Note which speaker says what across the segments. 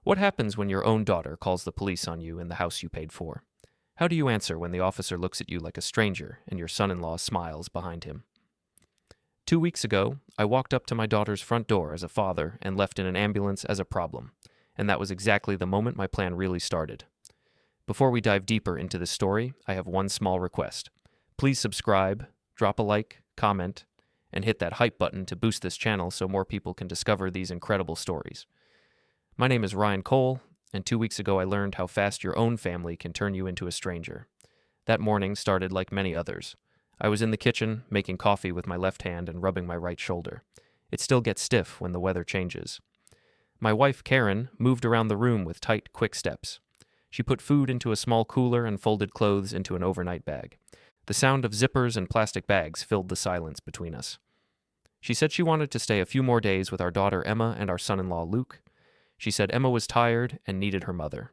Speaker 1: What happens when your own daughter calls the police on you in the house you paid for? How do you answer when the officer looks at you like a stranger and your son-in-law smiles behind him? 2 weeks ago, I walked up to my daughter's front door as a father and left in an ambulance as a problem, and that was exactly the moment my plan really started. Before we dive deeper into this story, I have one small request. Please subscribe, drop a like, comment, and hit that hype button to boost this channel so more people can discover these incredible stories. My name is Ryan Cole, and 2 weeks ago I learned how fast your own family can turn you into a stranger. That morning started like many others. I was in the kitchen, making coffee with my left hand and rubbing my right shoulder. It still gets stiff when the weather changes. My wife, Karen, moved around the room with tight, quick steps. She put food into a small cooler and folded clothes into an overnight bag. The sound of zippers and plastic bags filled the silence between us. She said she wanted to stay a few more days with our daughter Emma and our son-in-law Luke. She said Emma was tired and needed her mother.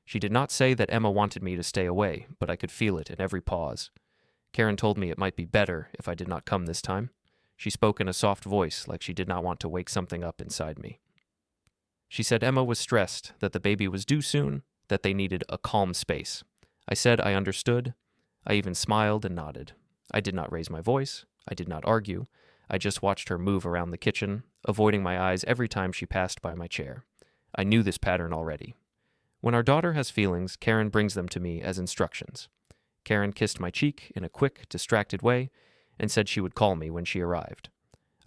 Speaker 1: She did not say that Emma wanted me to stay away, but I could feel it in every pause. Karen told me it might be better if I did not come this time. She spoke in a soft voice like she did not want to wake something up inside me. She said Emma was stressed, that the baby was due soon, that they needed a calm space. I said I understood. I even smiled and nodded. I did not raise my voice. I did not argue. I just watched her move around the kitchen, avoiding my eyes every time she passed by my chair. I knew this pattern already. When our daughter has feelings, Karen brings them to me as instructions. Karen kissed my cheek in a quick, distracted way and said she would call me when she arrived.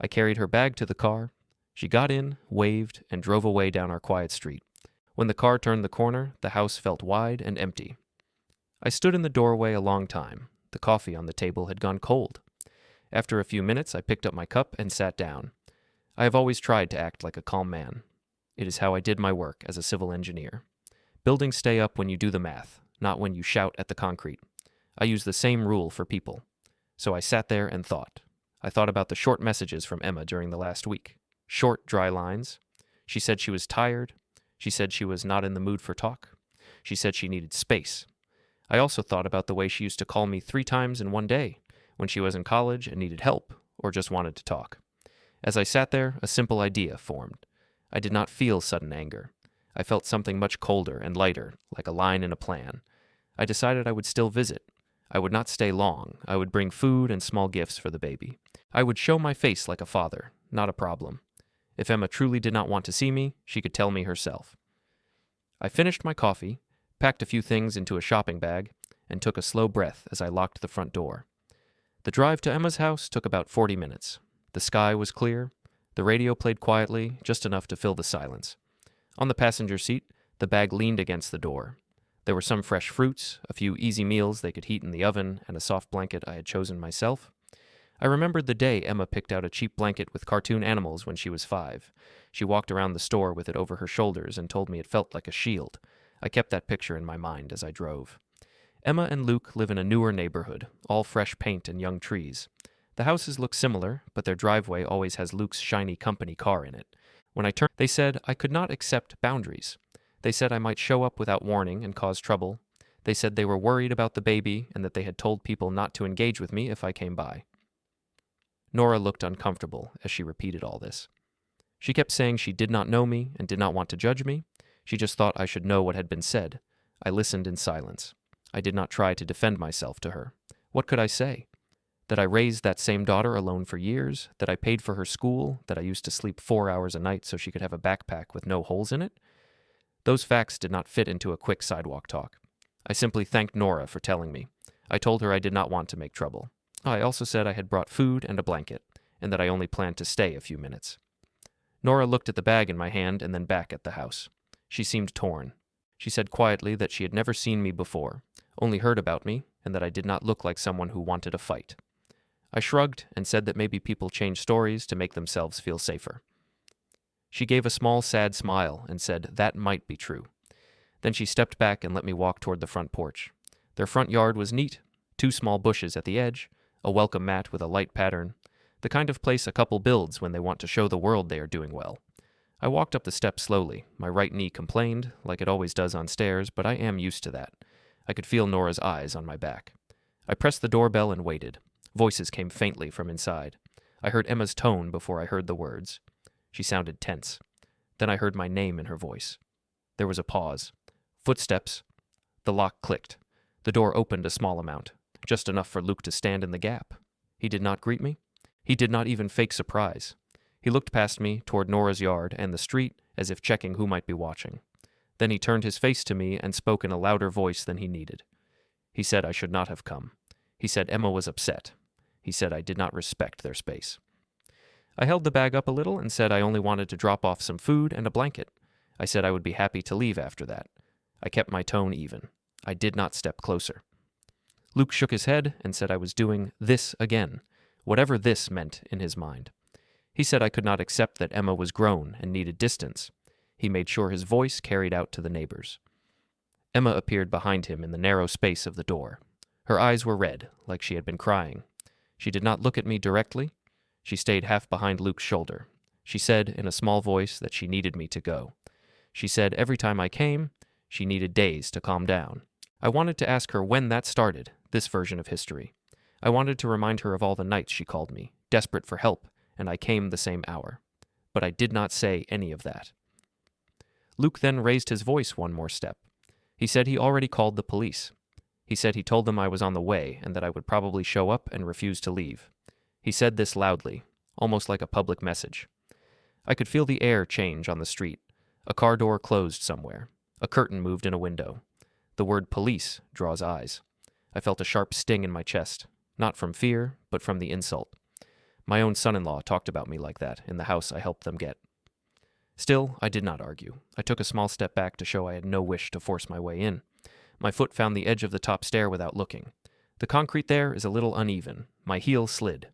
Speaker 1: I carried her bag to the car. She got in, waved, and drove away down our quiet street. When the car turned the corner, the house felt wide and empty. I stood in the doorway a long time. The coffee on the table had gone cold. After a few minutes, I picked up my cup and sat down. I have always tried to act like a calm man. It is how I did my work as a civil engineer. Buildings stay up when you do the math, not when you shout at the concrete. I use the same rule for people. So I sat there and thought. I thought about the short messages from Emma during the last week. Short, dry lines. She said she was tired. She said she was not in the mood for talk. She said she needed space. I also thought about the way she used to call me 3 times in one day, when she was in college and needed help, or just wanted to talk. As I sat there, a simple idea formed. I did not feel sudden anger. I felt something much colder and lighter, like a line in a plan. I decided I would still visit. I would not stay long. I would bring food and small gifts for the baby. I would show my face like a father, not a problem. If Emma truly did not want to see me, she could tell me herself. I finished my coffee, packed a few things into a shopping bag, and took a slow breath as I locked the front door. The drive to Emma's house took about 40 minutes. The sky was clear. The radio played quietly, just enough to fill the silence. On the passenger seat, the bag leaned against the door. There were some fresh fruits, a few easy meals they could heat in the oven, and a soft blanket I had chosen myself. I remembered the day Emma picked out a cheap blanket with cartoon animals when she was 5. She walked around the store with it over her shoulders and told me it felt like a shield. I kept that picture in my mind as I drove. Emma and Luke live in a newer neighborhood, all fresh paint and young trees. The houses look similar, but their driveway always has Luke's shiny company car in it. When I turned, they said I could not accept boundaries. They said I might show up without warning and cause trouble. They said they were worried about the baby and that they had told people not to engage with me if I came by. Nora looked uncomfortable as she repeated all this. She kept saying she did not know me and did not want to judge me. She just thought I should know what had been said. I listened in silence. I did not try to defend myself to her. What could I say? That I raised that same daughter alone for years, that I paid for her school, that I used to sleep 4 hours a night so she could have a backpack with no holes in it? Those facts did not fit into a quick sidewalk talk. I simply thanked Nora for telling me. I told her I did not want to make trouble. I also said I had brought food and a blanket, and that I only planned to stay a few minutes. Nora looked at the bag in my hand and then back at the house. She seemed torn. She said quietly that she had never seen me before, only heard about me, and that I did not look like someone who wanted a fight. I shrugged and said that maybe people change stories to make themselves feel safer. She gave a small, sad smile and said that might be true. Then she stepped back and let me walk toward the front porch. Their front yard was neat, 2 small bushes at the edge, a welcome mat with a light pattern, the kind of place a couple builds when they want to show the world they are doing well. I walked up the steps slowly. My right knee complained, like it always does on stairs, but I am used to that. I could feel Nora's eyes on my back. I pressed the doorbell and waited. Voices came faintly from inside. I heard Emma's tone before I heard the words. She sounded tense. Then I heard my name in her voice. There was a pause. Footsteps. The lock clicked. The door opened a small amount, just enough for Luke to stand in the gap. He did not greet me. He did not even fake surprise. He looked past me toward Nora's yard and the street as if checking who might be watching. Then he turned his face to me and spoke in a louder voice than he needed. He said I should not have come. He said Emma was upset. He said I did not respect their space. I held the bag up a little and said I only wanted to drop off some food and a blanket. I said I would be happy to leave after that. I kept my tone even. I did not step closer. Luke shook his head and said I was doing this again, whatever this meant in his mind. He said I could not accept that Emma was grown and needed distance. He made sure his voice carried out to the neighbors. Emma appeared behind him in the narrow space of the door. Her eyes were red, like she had been crying. She did not look at me directly. She stayed half behind Luke's shoulder. She said in a small voice that she needed me to go. She said every time I came, she needed days to calm down. I wanted to ask her when that started, this version of history. I wanted to remind her of all the nights she called me, desperate for help, and I came the same hour. But I did not say any of that. Luke then raised his voice one more step. He said he already called the police. He said he told them I was on the way and that I would probably show up and refuse to leave. He said this loudly, almost like a public message. I could feel the air change on the street. A car door closed somewhere. A curtain moved in a window. The word police draws eyes. I felt a sharp sting in my chest, not from fear, but from the insult. My own son-in-law talked about me like that in the house I helped them get. Still, I did not argue. I took a small step back to show I had no wish to force my way in. My foot found the edge of the top stair without looking. The concrete there is a little uneven. My heel slid.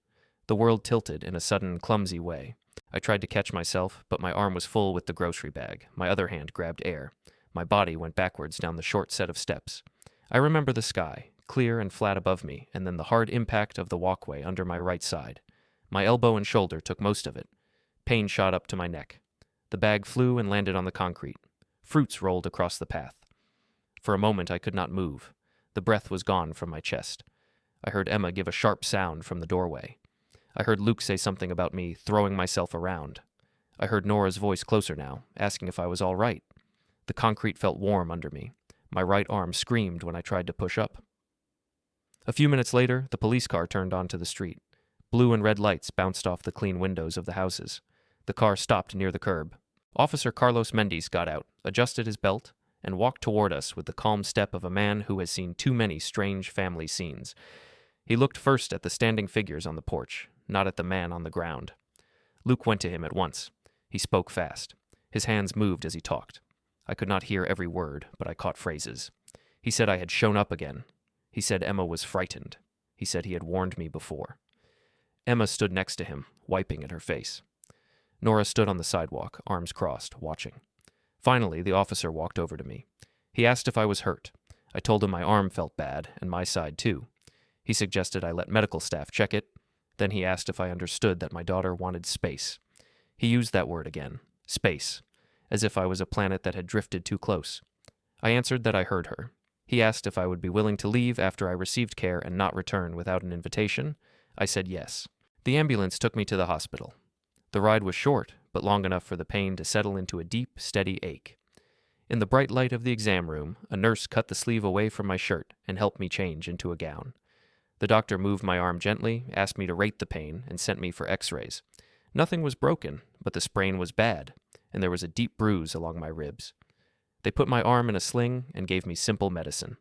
Speaker 1: The world tilted in a sudden, clumsy way. I tried to catch myself, but my arm was full with the grocery bag. My other hand grabbed air. My body went backwards down the short set of steps. I remember the sky, clear and flat above me, and then the hard impact of the walkway under my right side. My elbow and shoulder took most of it. Pain shot up to my neck. The bag flew and landed on the concrete. Fruits rolled across the path. For a moment I could not move. The breath was gone from my chest. I heard Emma give a sharp sound from the doorway. I heard Luke say something about me throwing myself around. I heard Nora's voice closer now, asking if I was all right. The concrete felt warm under me. My right arm screamed when I tried to push up. A few minutes later, the police car turned onto the street. Blue and red lights bounced off the clean windows of the houses. The car stopped near the curb. Officer Carlos Mendes got out, adjusted his belt, and walked toward us with the calm step of a man who has seen too many strange family scenes. He looked first at the standing figures on the porch, not at the man on the ground. Luke went to him at once. He spoke fast. His hands moved as he talked. I could not hear every word, but I caught phrases. He said I had shown up again. He said Emma was frightened. He said he had warned me before. Emma stood next to him, wiping at her face. Nora stood on the sidewalk, arms crossed, watching. Finally, the officer walked over to me. He asked if I was hurt. I told him my arm felt bad, and my side too. He suggested I let medical staff check it. Then he asked if I understood that my daughter wanted space. He used that word again, space, as if I was a planet that had drifted too close. I answered that I heard her. He asked if I would be willing to leave after I received care and not return without an invitation. I said yes. The ambulance took me to the hospital. The ride was short, but long enough for the pain to settle into a deep, steady ache. In the bright light of the exam room, a nurse cut the sleeve away from my shirt and helped me change into a gown. The doctor moved my arm gently, asked me to rate the pain, and sent me for x-rays. Nothing was broken, but the sprain was bad, and there was a deep bruise along my ribs. They put my arm in a sling and gave me simple medicine.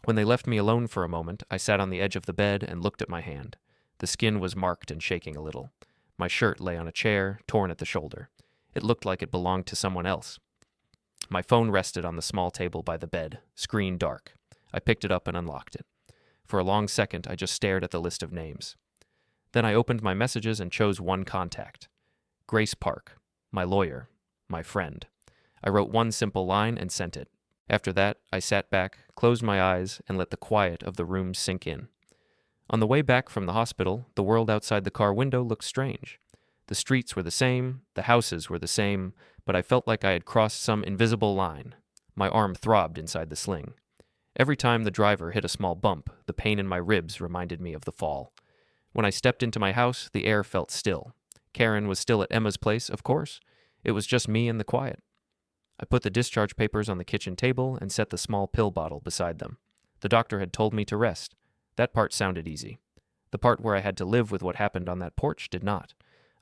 Speaker 1: When they left me alone for a moment, I sat on the edge of the bed and looked at my hand. The skin was marked and shaking a little. My shirt lay on a chair, torn at the shoulder. It looked like it belonged to someone else. My phone rested on the small table by the bed, screen dark. I picked it up and unlocked it. For a long second, I just stared at the list of names. Then I opened my messages and chose one contact. Grace Park, my lawyer, my friend. I wrote one simple line and sent it. After that, I sat back, closed my eyes, and let the quiet of the room sink in. On the way back from the hospital, the world outside the car window looked strange. The streets were the same, the houses were the same, but I felt like I had crossed some invisible line. My arm throbbed inside the sling. Every time the driver hit a small bump, the pain in my ribs reminded me of the fall. When I stepped into my house, the air felt still. Karen was still at Emma's place, of course. It was just me and the quiet. I put the discharge papers on the kitchen table and set the small pill bottle beside them. The doctor had told me to rest. That part sounded easy. The part where I had to live with what happened on that porch did not.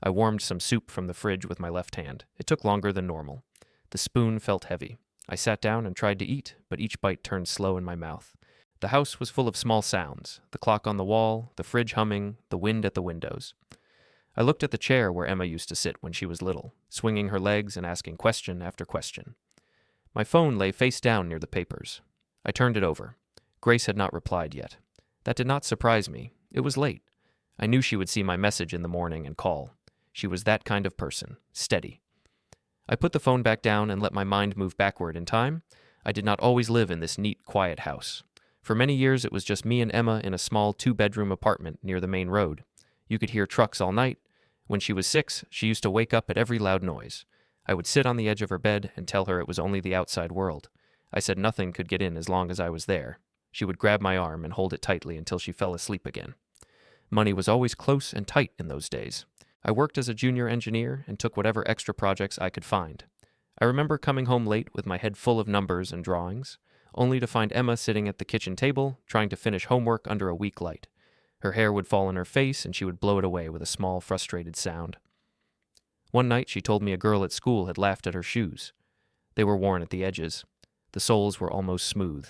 Speaker 1: I warmed some soup from the fridge with my left hand. It took longer than normal. The spoon felt heavy. I sat down and tried to eat, but each bite turned slow in my mouth. The house was full of small sounds, the clock on the wall, the fridge humming, the wind at the windows. I looked at the chair where Emma used to sit when she was little, swinging her legs and asking question after question. My phone lay face down near the papers. I turned it over. Grace had not replied yet. That did not surprise me. It was late. I knew she would see my message in the morning and call. She was that kind of person, steady. I put the phone back down and let my mind move backward in time. I did not always live in this neat, quiet house. For many years it was just me and Emma in a small 2-bedroom apartment near the main road. You could hear trucks all night. When she was 6, she used to wake up at every loud noise. I would sit on the edge of her bed and tell her it was only the outside world. I said nothing could get in as long as I was there. She would grab my arm and hold it tightly until she fell asleep again. Money was always close and tight in those days. I worked as a junior engineer and took whatever extra projects I could find. I remember coming home late with my head full of numbers and drawings, only to find Emma sitting at the kitchen table trying to finish homework under a weak light. Her hair would fall in her face and she would blow it away with a small, frustrated sound. One night she told me a girl at school had laughed at her shoes. They were worn at the edges. The soles were almost smooth.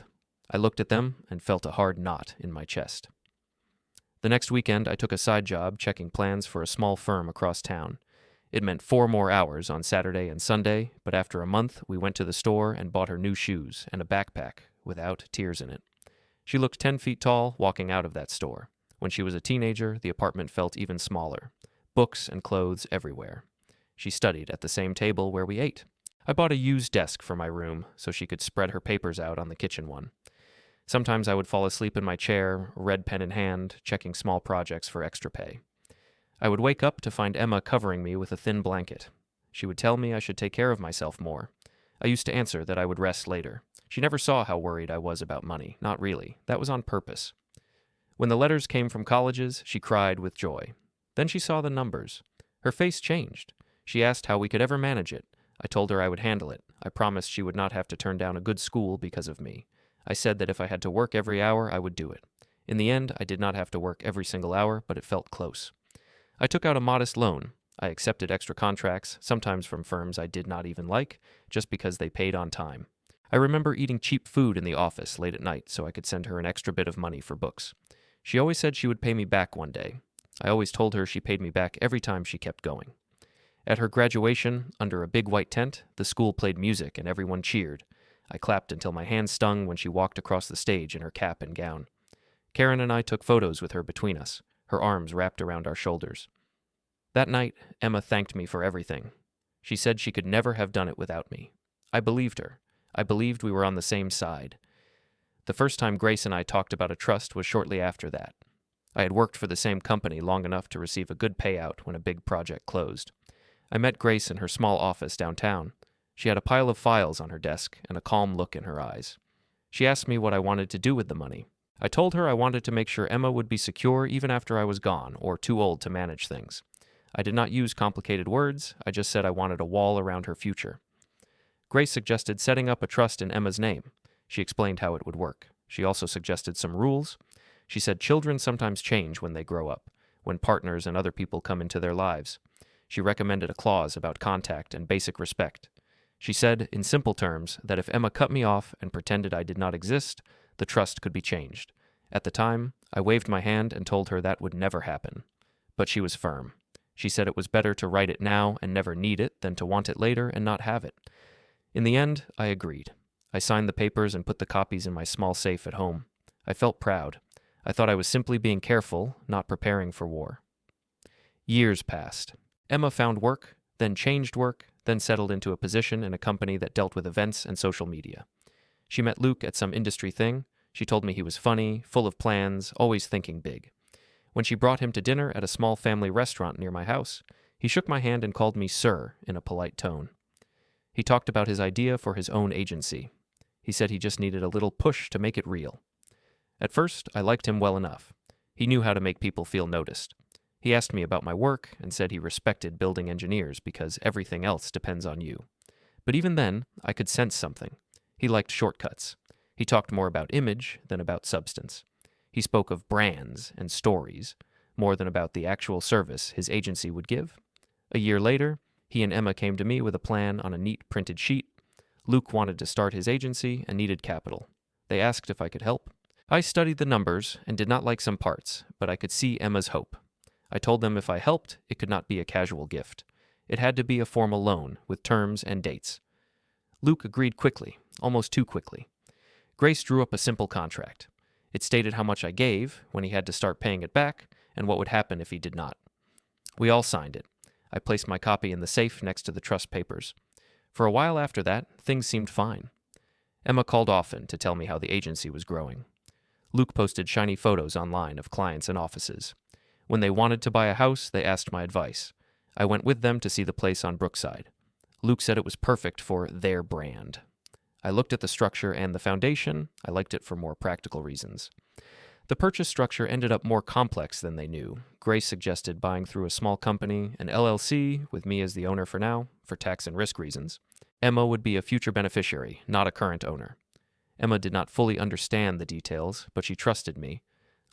Speaker 1: I looked at them and felt a hard knot in my chest. The next weekend, I took a side job checking plans for a small firm across town. It meant 4 more hours on Saturday and Sunday, but after a month, we went to the store and bought her new shoes and a backpack without tears in it. She looked 10 feet tall walking out of that store. When she was a teenager, the apartment felt even smaller. Books and clothes everywhere. She studied at the same table where we ate. I bought a used desk for my room so she could spread her papers out on the kitchen one. Sometimes I would fall asleep in my chair, red pen in hand, checking small projects for extra pay. I would wake up to find Emma covering me with a thin blanket. She would tell me I should take care of myself more. I used to answer that I would rest later. She never saw how worried I was about money. Not really. That was on purpose. When the letters came from colleges, she cried with joy. Then she saw the numbers. Her face changed. She asked how we could ever manage it. I told her I would handle it. I promised she would not have to turn down a good school because of me. I said that if I had to work every hour, I would do it. In the end, I did not have to work every single hour, but it felt close. I took out a modest loan. I accepted extra contracts, sometimes from firms I did not even like, just because they paid on time. I remember eating cheap food in the office late at night so I could send her an extra bit of money for books. She always said she would pay me back one day. I always told her she paid me back every time she kept going. At her graduation, under a big white tent, the school played music and everyone cheered. I clapped until my hands stung when she walked across the stage in her cap and gown. Karen and I took photos with her between us, her arms wrapped around our shoulders. That night, Emma thanked me for everything. She said she could never have done it without me. I believed her. I believed we were on the same side. The first time Grace and I talked about a trust was shortly after that. I had worked for the same company long enough to receive a good payout when a big project closed. I met Grace in her small office downtown. She had a pile of files on her desk and a calm look in her eyes. She asked me what I wanted to do with the money. I told her I wanted to make sure Emma would be secure even after I was gone or too old to manage things. I did not use complicated words. I just said I wanted a wall around her future. Grace suggested setting up a trust in Emma's name. She explained how it would work. She also suggested some rules. She said children sometimes change when they grow up, when partners and other people come into their lives. She recommended a clause about contact and basic respect. She said, in simple terms, that if Emma cut me off and pretended I did not exist, the trust could be changed. At the time, I waved my hand and told her that would never happen. But she was firm. She said it was better to write it now and never need it than to want it later and not have it. In the end, I agreed. I signed the papers and put the copies in my small safe at home. I felt proud. I thought I was simply being careful, not preparing for war. Years passed. Emma found work, then changed work, then settled into a position in a company that dealt with events and social media. She met Luke at some industry thing. She told me he was funny, full of plans, always thinking big. When she brought him to dinner at a small family restaurant near my house, he shook my hand and called me sir in a polite tone. He talked about his idea for his own agency. He said he just needed a little push to make it real. At first, I liked him well enough. He knew how to make people feel noticed. He asked me about my work and said he respected building engineers because everything else depends on you. But even then, I could sense something. He liked shortcuts. He talked more about image than about substance. He spoke of brands and stories, more than about the actual service his agency would give. A year later, he and Emma came to me with a plan on a neat printed sheet. Luke wanted to start his agency and needed capital. They asked if I could help. I studied the numbers and did not like some parts, but I could see Emma's hope. I told them if I helped, it could not be a casual gift. It had to be a formal loan with terms and dates. Luke agreed quickly, almost too quickly. Grace drew up a simple contract. It stated how much I gave, when he had to start paying it back, and what would happen if he did not. We all signed it. I placed my copy in the safe next to the trust papers. For a while after that, things seemed fine. Emma called often to tell me how the agency was growing. Luke posted shiny photos online of clients and offices. When they wanted to buy a house, they asked my advice. I went with them to see the place on Brookside. Luke said it was perfect for their brand. I looked at the structure and the foundation. I liked it for more practical reasons. The purchase structure ended up more complex than they knew. Grace suggested buying through a small company, an LLC, with me as the owner for now, for tax and risk reasons. Emma would be a future beneficiary, not a current owner. Emma did not fully understand the details, but she trusted me.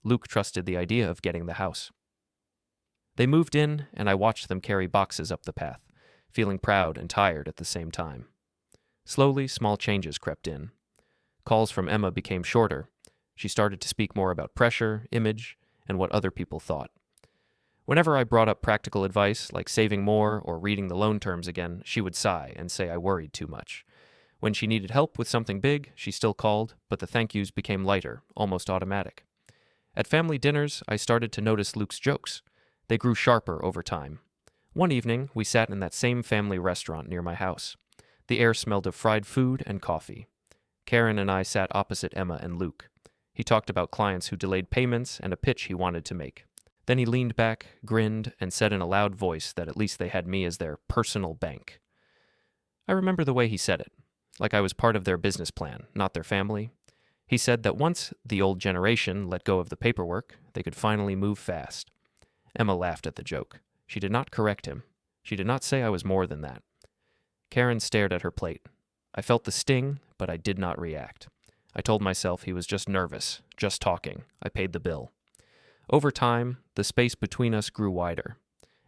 Speaker 1: Luke trusted the idea of getting the house. They moved in, and I watched them carry boxes up the path, feeling proud and tired at the same time. Slowly, small changes crept in. Calls from Emma became shorter. She started to speak more about pressure, image, and what other people thought. Whenever I brought up practical advice, like saving more or reading the loan terms again, she would sigh and say I worried too much. When she needed help with something big, she still called, but the thank yous became lighter, almost automatic. At family dinners, I started to notice Luke's jokes. They grew sharper over time. One evening, we sat in that same family restaurant near my house. The air smelled of fried food and coffee. Karen and I sat opposite Emma and Luke. He talked about clients who delayed payments and a pitch he wanted to make. Then he leaned back, grinned, and said in a loud voice that at least they had me as their personal bank. I remember the way he said it, like I was part of their business plan, not their family. He said that once the old generation let go of the paperwork, they could finally move fast. Emma laughed at the joke. She did not correct him. She did not say I was more than that. Karen stared at her plate. I felt the sting, but I did not react. I told myself he was just nervous, just talking. I paid the bill. Over time, the space between us grew wider.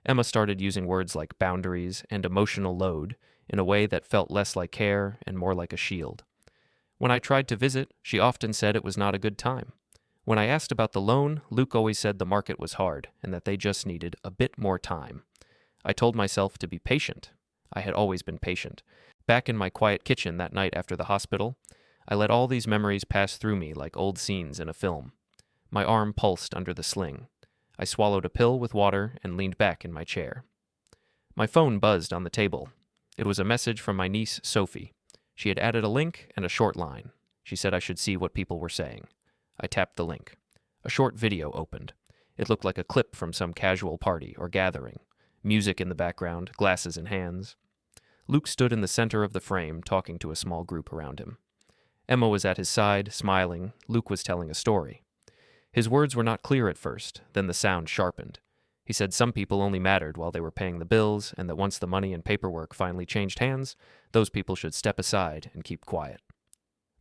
Speaker 1: Emma started using words like boundaries and emotional load in a way that felt less like care and more like a shield. When I tried to visit, she often said it was not a good time. When I asked about the loan, Luke always said the market was hard and that they just needed a bit more time. I told myself to be patient. I had always been patient. Back in my quiet kitchen that night after the hospital, I let all these memories pass through me like old scenes in a film. My arm pulsed under the sling. I swallowed a pill with water and leaned back in my chair. My phone buzzed on the table. It was a message from my niece, Sophie. She had added a link and a short line. She said I should see what people were saying. I tapped the link. A short video opened. It looked like a clip from some casual party or gathering. Music in the background, glasses in hands. Luke stood in the center of the frame, talking to a small group around him. Emma was at his side, smiling. Luke was telling a story. His words were not clear at first, then the sound sharpened. He said some people only mattered while they were paying the bills, and that once the money and paperwork finally changed hands, those people should step aside and keep quiet.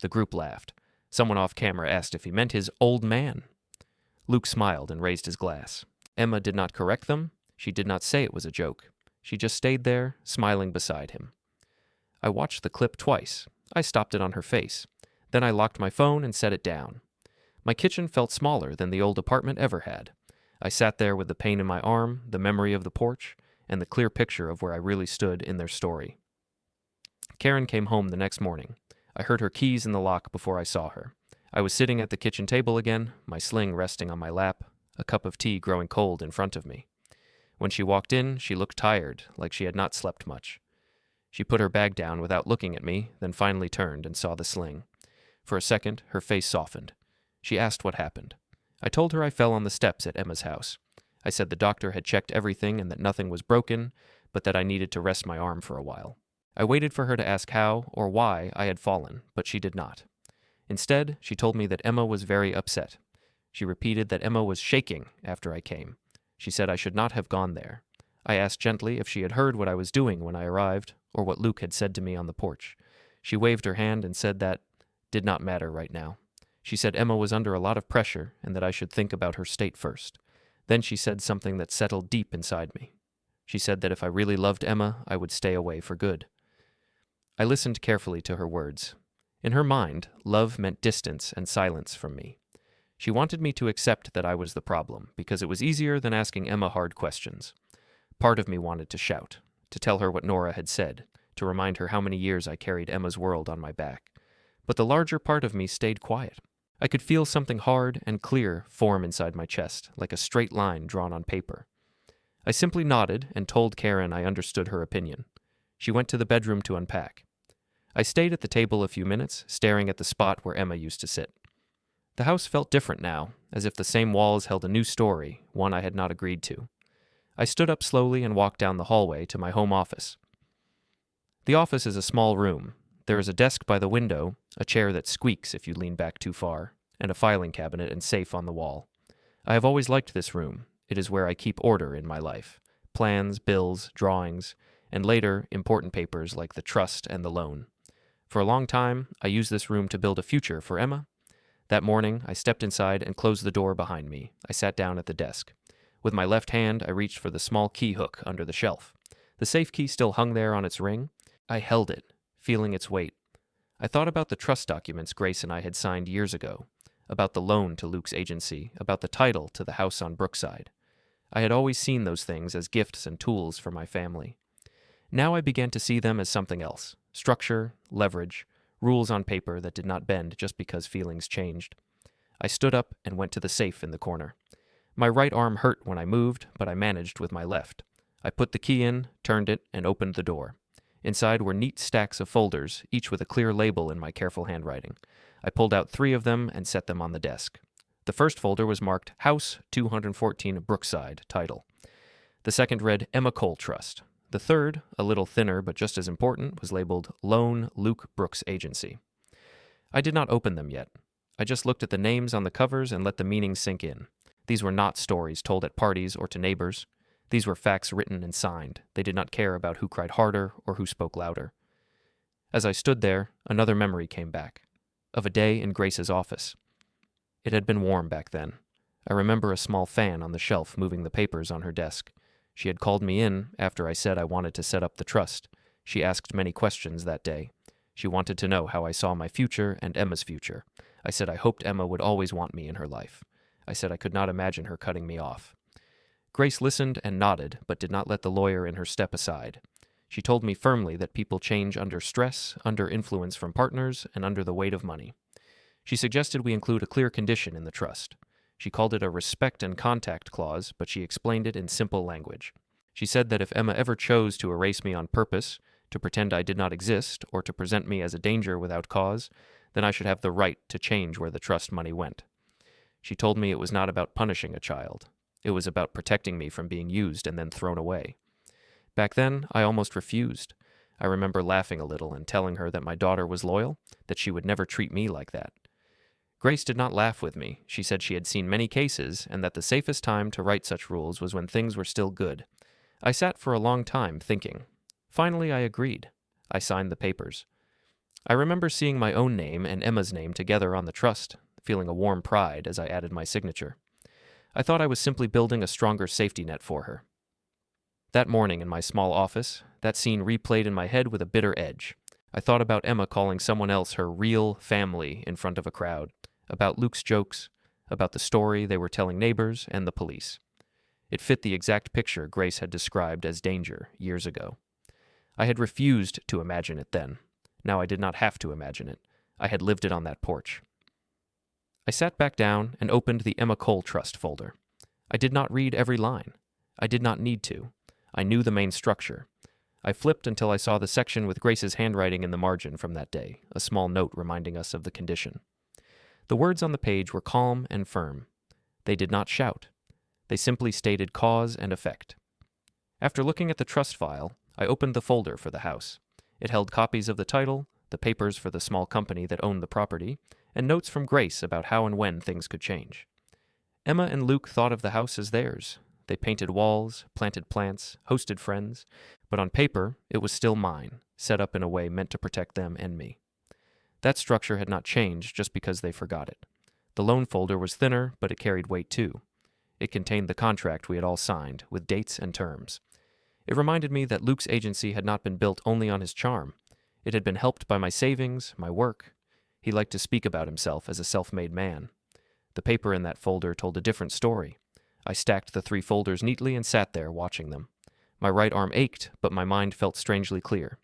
Speaker 1: The group laughed. Someone off camera asked if he meant his old man. Luke smiled and raised his glass. Emma did not correct them. She did not say it was a joke. She just stayed there, smiling beside him. I watched the clip twice. I stopped it on her face. Then I locked my phone and set it down. My kitchen felt smaller than the old apartment ever had. I sat there with the pain in my arm, the memory of the porch, and the clear picture of where I really stood in their story. Karen came home the next morning. I heard her keys in the lock before I saw her. I was sitting at the kitchen table again, my sling resting on my lap, a cup of tea growing cold in front of me. When she walked in, she looked tired, like she had not slept much. She put her bag down without looking at me, then finally turned and saw the sling. For a second, her face softened. She asked what happened. I told her I fell on the steps at Emma's house. I said the doctor had checked everything and that nothing was broken, but that I needed to rest my arm for a while. I waited for her to ask how or why I had fallen, but she did not. Instead, she told me that Emma was very upset. She repeated that Emma was shaking after I came. She said I should not have gone there. I asked gently if she had heard what I was doing when I arrived, or what Luke had said to me on the porch. She waved her hand and said that did not matter right now. She said Emma was under a lot of pressure and that I should think about her state first. Then she said something that settled deep inside me. She said that if I really loved Emma, I would stay away for good. I listened carefully to her words. In her mind, love meant distance and silence from me. She wanted me to accept that I was the problem, because it was easier than asking Emma hard questions. Part of me wanted to shout, to tell her what Nora had said, to remind her how many years I carried Emma's world on my back. But the larger part of me stayed quiet. I could feel something hard and clear form inside my chest, like a straight line drawn on paper. I simply nodded and told Karen I understood her opinion. She went to the bedroom to unpack. I stayed at the table a few minutes, staring at the spot where Emma used to sit. The house felt different now, as if the same walls held a new story, one I had not agreed to. I stood up slowly and walked down the hallway to my home office. The office is a small room. There is a desk by the window, a chair that squeaks if you lean back too far, and a filing cabinet and safe on the wall. I have always liked this room. It is where I keep order in my life. Plans, bills, drawings, and later, important papers like the trust and the loan. For a long time, I used this room to build a future for Emma. That morning, I stepped inside and closed the door behind me. I sat down at the desk. With my left hand, I reached for the small key hook under the shelf. The safe key still hung there on its ring. I held it, feeling its weight. I thought about the trust documents Grace and I had signed years ago, about the loan to Luke's agency, about the title to the house on Brookside. I had always seen those things as gifts and tools for my family. Now I began to see them as something else: structure, leverage, rules on paper that did not bend just because feelings changed. I stood up and went to the safe in the corner. My right arm hurt when I moved, but I managed with my left. I put the key in, turned it, and opened the door. Inside were neat stacks of folders, each with a clear label in my careful handwriting. I pulled out 3 of them and set them on the desk. The first folder was marked House 214 Brookside title. The second read Emma Cole Trust. The third, a little thinner but just as important, was labeled Loan Luke Brooks Agency. I did not open them yet. I just looked at the names on the covers and let the meaning sink in. These were not stories told at parties or to neighbors. These were facts written and signed. They did not care about who cried harder or who spoke louder. As I stood there, another memory came back, of a day in Grace's office. It had been warm back then. I remember a small fan on the shelf moving the papers on her desk. She had called me in after I said I wanted to set up the trust. She asked many questions that day. She wanted to know how I saw my future and Emma's future. I said I hoped Emma would always want me in her life. I said I could not imagine her cutting me off. Grace listened and nodded, but did not let the lawyer in her step aside. She told me firmly that people change under stress, under influence from partners, and under the weight of money. She suggested we include a clear condition in the trust. She called it a respect and contact clause, but she explained it in simple language. She said that if Emma ever chose to erase me on purpose, to pretend I did not exist, or to present me as a danger without cause, then I should have the right to change where the trust money went. She told me it was not about punishing a child. It was about protecting me from being used and then thrown away. Back then, I almost refused. I remember laughing a little and telling her that my daughter was loyal, that she would never treat me like that. Grace did not laugh with me. She said she had seen many cases and that the safest time to write such rules was when things were still good. I sat for a long time thinking. Finally, I agreed. I signed the papers. I remember seeing my own name and Emma's name together on the trust, feeling a warm pride as I added my signature. I thought I was simply building a stronger safety net for her. That morning in my small office, that scene replayed in my head with a bitter edge. I thought about Emma calling someone else her real family in front of a crowd, about Luke's jokes, about the story they were telling neighbors and the police. It fit the exact picture Grace had described as danger years ago. I had refused to imagine it then. Now I did not have to imagine it. I had lived it on that porch. I sat back down and opened the Emma Cole Trust folder. I did not read every line. I did not need to. I knew the main structure. I flipped until I saw the section with Grace's handwriting in the margin from that day, a small note reminding us of the condition. The words on the page were calm and firm. They did not shout. They simply stated cause and effect. After looking at the trust file, I opened the folder for the house. It held copies of the title, the papers for the small company that owned the property, and notes from Grace about how and when things could change. Emma and Luke thought of the house as theirs. They painted walls, planted plants, hosted friends, but on paper, it was still mine, set up in a way meant to protect them and me. That structure had not changed just because they forgot it. The loan folder was thinner, but it carried weight too. It contained the contract we had all signed, with dates and terms. It reminded me that Luke's agency had not been built only on his charm. It had been helped by my savings, my work. He liked to speak about himself as a self-made man. The paper in that folder told a different story. I stacked the 3 folders neatly and sat there watching them. My right arm ached, but my mind felt strangely clear.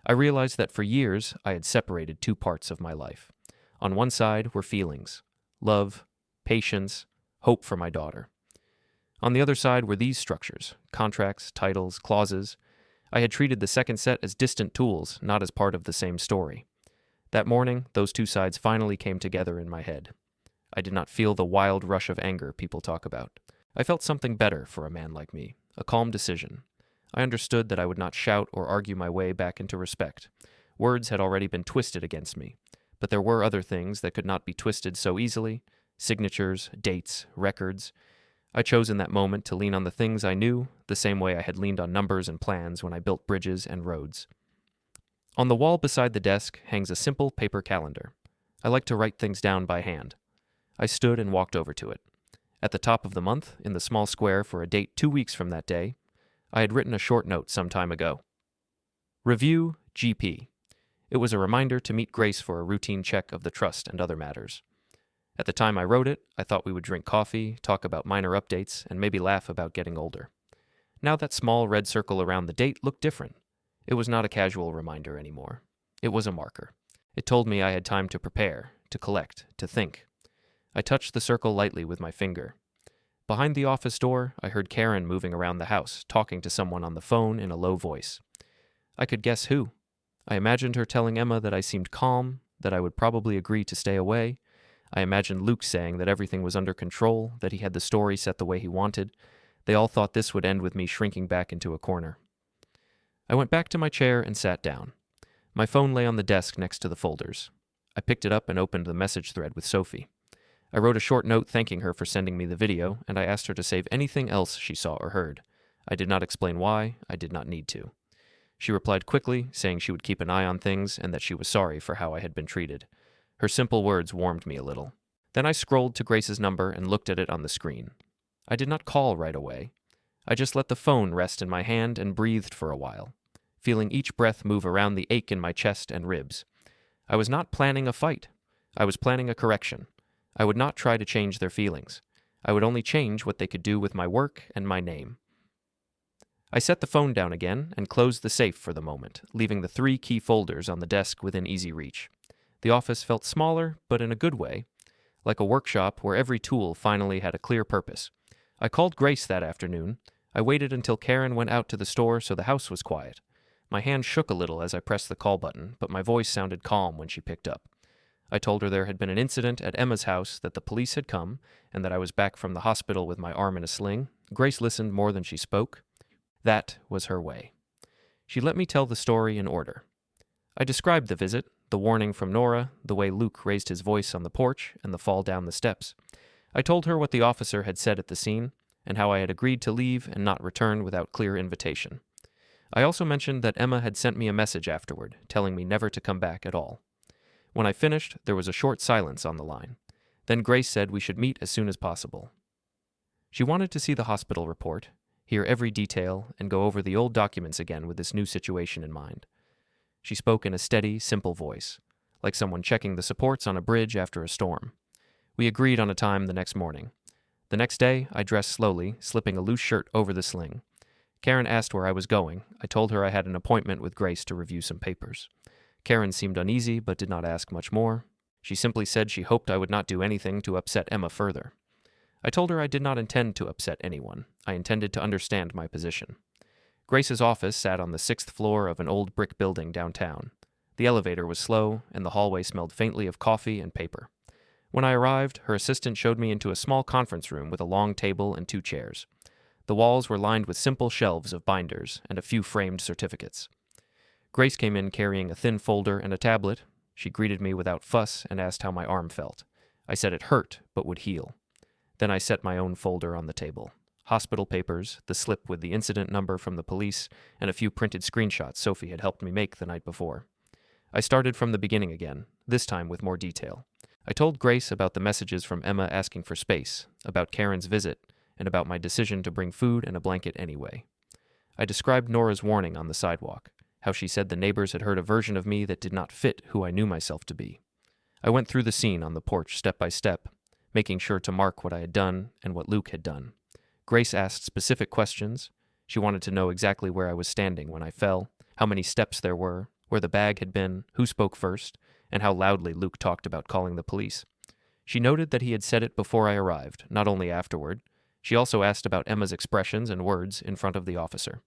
Speaker 1: I realized that for years I had separated 2 parts of my life. On one side were feelings, love, patience, hope for my daughter. On the other side were these structures, contracts, titles, clauses. I had treated the second set as distant tools, not as part of the same story. That morning, those 2 sides finally came together in my head. I did not feel the wild rush of anger people talk about. I felt something better for a man like me, a calm decision. I understood that I would not shout or argue my way back into respect. Words had already been twisted against me, but there were other things that could not be twisted so easily: signatures, dates, records. I chose in that moment to lean on the things I knew, the same way I had leaned on numbers and plans when I built bridges and roads. On the wall beside the desk hangs a simple paper calendar. I like to write things down by hand. I stood and walked over to it. At the top of the month, in the small square for a date 2 weeks from that day, I had written a short note some time ago. Review GP. It was a reminder to meet Grace for a routine check of the trust and other matters. At the time I wrote it, I thought we would drink coffee, talk about minor updates, and maybe laugh about getting older. Now that small red circle around the date looked different. It was not a casual reminder anymore. It was a marker. It told me I had time to prepare, to collect, to think. I touched the circle lightly with my finger. Behind the office door, I heard Karen moving around the house, talking to someone on the phone in a low voice. I could guess who. I imagined her telling Emma that I seemed calm, that I would probably agree to stay away. I imagined Luke saying that everything was under control, that he had the story set the way he wanted. They all thought this would end with me shrinking back into a corner. I went back to my chair and sat down. My phone lay on the desk next to the folders. I picked it up and opened the message thread with Sophie. I wrote a short note thanking her for sending me the video, and I asked her to save anything else she saw or heard. I did not explain why. I did not need to. She replied quickly, saying she would keep an eye on things and that she was sorry for how I had been treated. Her simple words warmed me a little. Then I scrolled to Grace's number and looked at it on the screen. I did not call right away. I just let the phone rest in my hand and breathed for a while, feeling each breath move around the ache in my chest and ribs. I was not planning a fight. I was planning a correction. I would not try to change their feelings. I would only change what they could do with my work and my name. I set the phone down again and closed the safe for the moment, leaving the 3 key folders on the desk within easy reach. The office felt smaller, but in a good way, like a workshop where every tool finally had a clear purpose. I called Grace that afternoon. I waited until Karen went out to the store so the house was quiet. My hand shook a little as I pressed the call button, but my voice sounded calm when she picked up. I told her there had been an incident at Emma's house, that the police had come, and that I was back from the hospital with my arm in a sling. Grace listened more than she spoke. That was her way. She let me tell the story in order. I described the visit, the warning from Nora, the way Luke raised his voice on the porch, and the fall down the steps. I told her what the officer had said at the scene, and how I had agreed to leave and not return without clear invitation. I also mentioned that Emma had sent me a message afterward, telling me never to come back at all. When I finished, there was a short silence on the line. Then Grace said we should meet as soon as possible. She wanted to see the hospital report, hear every detail, and go over the old documents again with this new situation in mind. She spoke in a steady, simple voice, like someone checking the supports on a bridge after a storm. We agreed on a time the next morning. The next day, I dressed slowly, slipping a loose shirt over the sling. Karen asked where I was going. I told her I had an appointment with Grace to review some papers. Karen seemed uneasy, but did not ask much more. She simply said she hoped I would not do anything to upset Emma further. I told her I did not intend to upset anyone. I intended to understand my position. Grace's office sat on the 6th floor of an old brick building downtown. The elevator was slow, and the hallway smelled faintly of coffee and paper. When I arrived, her assistant showed me into a small conference room with a long table and 2 chairs. The walls were lined with simple shelves of binders and a few framed certificates. Grace came in carrying a thin folder and a tablet. She greeted me without fuss and asked how my arm felt. I said it hurt, but would heal. Then I set my own folder on the table. hospital papers, the slip with the incident number from the police, and a few printed screenshots Sophie had helped me make the night before. I started from the beginning again, this time with more detail. I told Grace about the messages from Emma asking for space, about Karen's visit, and about my decision to bring food and a blanket anyway. I described Nora's warning on the sidewalk, how she said the neighbors had heard a version of me that did not fit who I knew myself to be. I went through the scene on the porch step by step, making sure to mark what I had done and what Luke had done. Grace asked specific questions. She wanted to know exactly where I was standing when I fell, how many steps there were, where the bag had been, who spoke first, and how loudly Luke talked about calling the police. She noted that he had said it before I arrived, not only afterward. She also asked about Emma's expressions and words in front of the officer.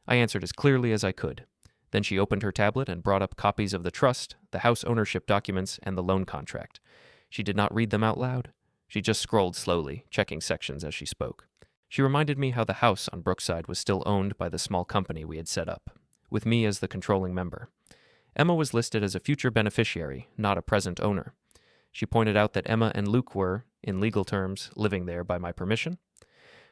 Speaker 1: I answered as clearly as I could. Then she opened her tablet and brought up copies of the trust, the house ownership documents, and the loan contract. She did not read them out loud. She just scrolled slowly, checking sections as she spoke. She reminded me how the house on Brookside was still owned by the small company we had set up, with me as the controlling member. Emma was listed as a future beneficiary, not a present owner. She pointed out that Emma and Luke were, in legal terms, living there by my permission.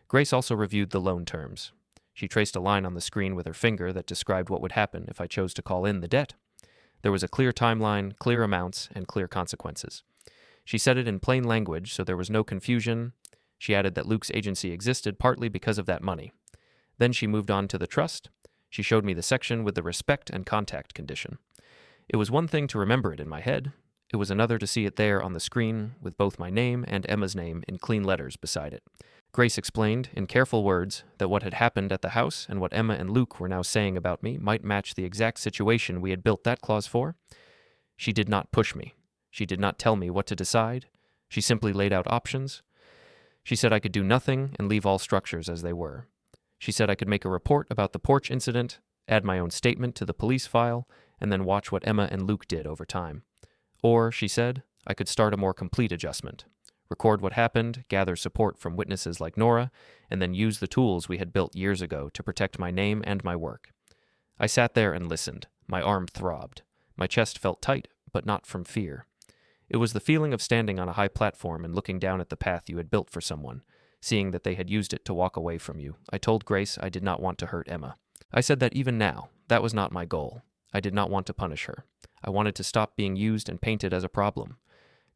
Speaker 1: Grace also reviewed the loan terms. She traced a line on the screen with her finger that described what would happen if I chose to call in the debt. There was a clear timeline, clear amounts, and clear consequences. She said it in plain language, so there was no confusion. She added that Luke's agency existed partly because of that money. Then she moved on to the trust. She showed me the section with the respect and contact condition. It was one thing to remember it in my head. It was another to see it there on the screen with both my name and Emma's name in clean letters beside it. Grace explained, in careful words, that what had happened at the house and what Emma and Luke were now saying about me might match the exact situation we had built that clause for. She did not push me. She did not tell me what to decide. She simply laid out options. She said I could do nothing and leave all structures as they were. She said I could make a report about the porch incident, add my own statement to the police file, and then watch what Emma and Luke did over time. Or, she said, I could start a more complete adjustment. Record what happened, gather support from witnesses like Nora, and then use the tools we had built years ago to protect my name and my work. I sat there and listened. My arm throbbed. My chest felt tight, but not from fear. It was the feeling of standing on a high platform and looking down at the path you had built for someone, seeing that they had used it to walk away from you. I told Grace I did not want to hurt Emma. I said that even now, that was not my goal. I did not want to punish her. I wanted to stop being used and painted as a problem.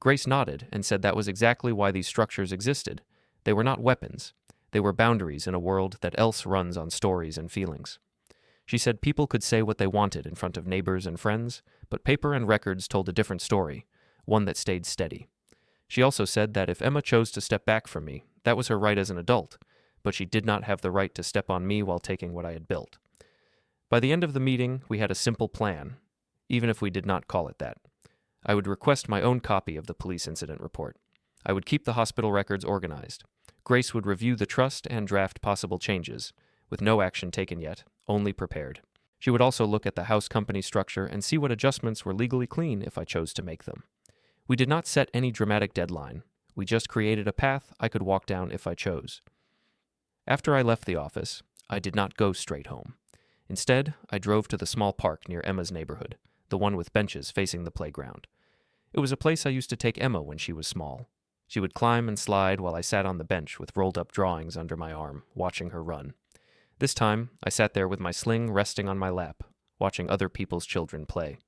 Speaker 1: Grace nodded and said that was exactly why these structures existed. They were not weapons. They were boundaries in a world that else runs on stories and feelings. She said people could say what they wanted in front of neighbors and friends, but paper and records told a different story, one that stayed steady. She also said that if Emma chose to step back from me, that was her right as an adult, but she did not have the right to step on me while taking what I had built. By the end of the meeting, we had a simple plan, even if we did not call it that. I would request my own copy of the police incident report. I would keep the hospital records organized. Grace would review the trust and draft possible changes, with no action taken yet, only prepared. She would also look at the house company structure and see what adjustments were legally clean if I chose to make them. We did not set any dramatic deadline. We just created a path I could walk down if I chose. After I left the office, I did not go straight home. Instead, I drove to the small park near Emma's neighborhood, the one with benches facing the playground. It was a place I used to take Emma when she was small. She would climb and slide while I sat on the bench with rolled-up drawings under my arm, watching her run. This time, I sat there with my sling resting on my lap, watching other people's children play.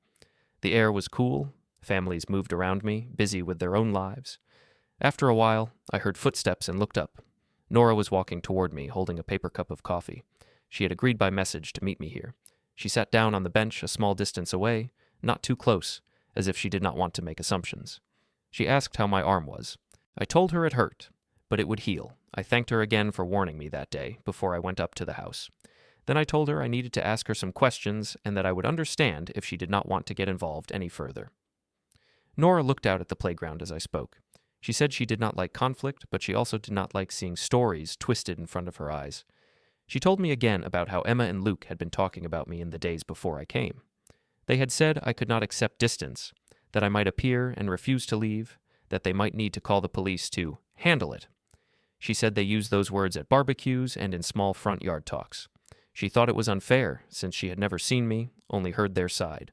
Speaker 1: The air was cool, families moved around me, busy with their own lives. After a while, I heard footsteps and looked up. Nora was walking toward me, holding a paper cup of coffee. She had agreed by message to meet me here. She sat down on the bench a small distance away, not too close, as if she did not want to make assumptions. She asked how my arm was. I told her it hurt, but it would heal. I thanked her again for warning me that day, before I went up to the house. Then I told her I needed to ask her some questions and that I would understand if she did not want to get involved any further. Nora looked out at the playground as I spoke. She said she did not like conflict, but she also did not like seeing stories twisted in front of her eyes. She told me again about how Emma and Luke had been talking about me in the days before I came. They had said I could not accept distance, that I might appear and refuse to leave, that they might need to call the police to handle it. She said they used those words at barbecues and in small front yard talks. She thought it was unfair, since she had never seen me, only heard their side.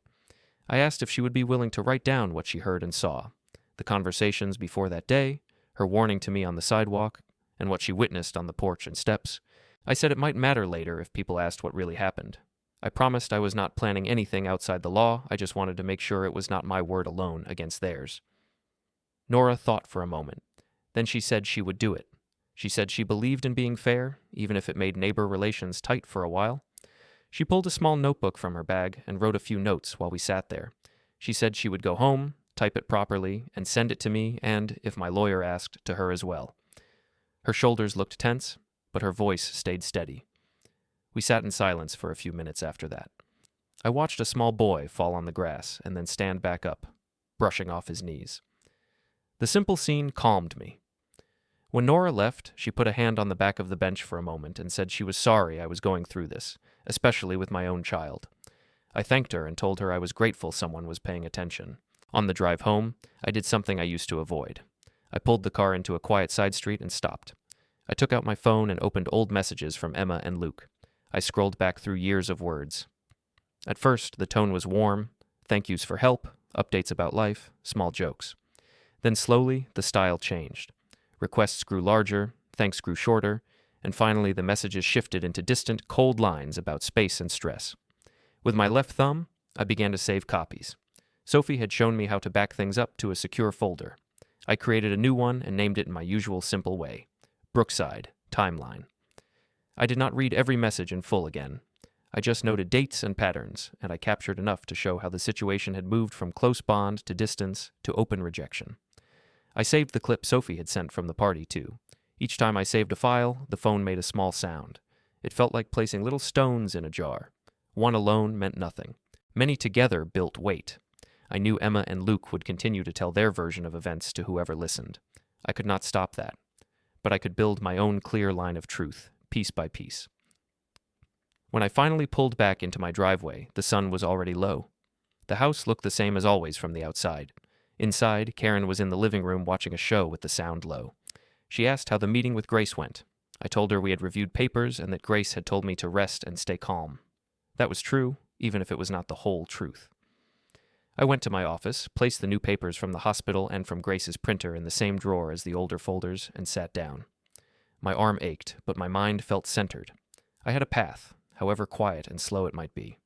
Speaker 1: I asked if she would be willing to write down what she heard and saw, the conversations before that day, her warning to me on the sidewalk, and what she witnessed on the porch and steps. I said it might matter later if people asked what really happened. I promised I was not planning anything outside the law, I just wanted to make sure it was not my word alone against theirs. Nora thought for a moment. Then she said she would do it. She said she believed in being fair, even if it made neighbor relations tight for a while. She pulled a small notebook from her bag and wrote a few notes while we sat there. She said she would go home, type it properly, and send it to me and, if my lawyer asked, to her as well. Her shoulders looked tense, but her voice stayed steady. We sat in silence for a few minutes after that. I watched a small boy fall on the grass and then stand back up, brushing off his knees. The simple scene calmed me. When Nora left, she put a hand on the back of the bench for a moment and said she was sorry I was going through this, especially with my own child. I thanked her and told her I was grateful someone was paying attention. On the drive home, I did something I used to avoid. I pulled the car into a quiet side street and stopped. I took out my phone and opened old messages from Emma and Luke. I scrolled back through years of words. At first, the tone was warm, thank yous for help, updates about life, small jokes. Then slowly, the style changed. Requests grew larger, thanks grew shorter, and finally the messages shifted into distant, cold lines about space and stress. With my left thumb, I began to save copies. Sophie had shown me how to back things up to a secure folder. I created a new one and named it in my usual simple way. Brookside, Timeline. I did not read every message in full again. I just noted dates and patterns, and I captured enough to show how the situation had moved from close bond to distance to open rejection. I saved the clip Sophie had sent from the party, too. Each time I saved a file, the phone made a small sound. It felt like placing little stones in a jar. One alone meant nothing. Many together built weight. I knew Emma and Luke would continue to tell their version of events to whoever listened. I could not stop that. But I could build my own clear line of truth, piece by piece. When I finally pulled back into my driveway, the sun was already low. The house looked the same as always from the outside. Inside, Karen was in the living room watching a show with the sound low. She asked how the meeting with Grace went. I told her we had reviewed papers and that Grace had told me to rest and stay calm. That was true, even if it was not the whole truth. I went to my office, placed the new papers from the hospital and from Grace's printer in the same drawer as the older folders, and sat down. My arm ached, but my mind felt centered. I had a path, however quiet and slow it might be.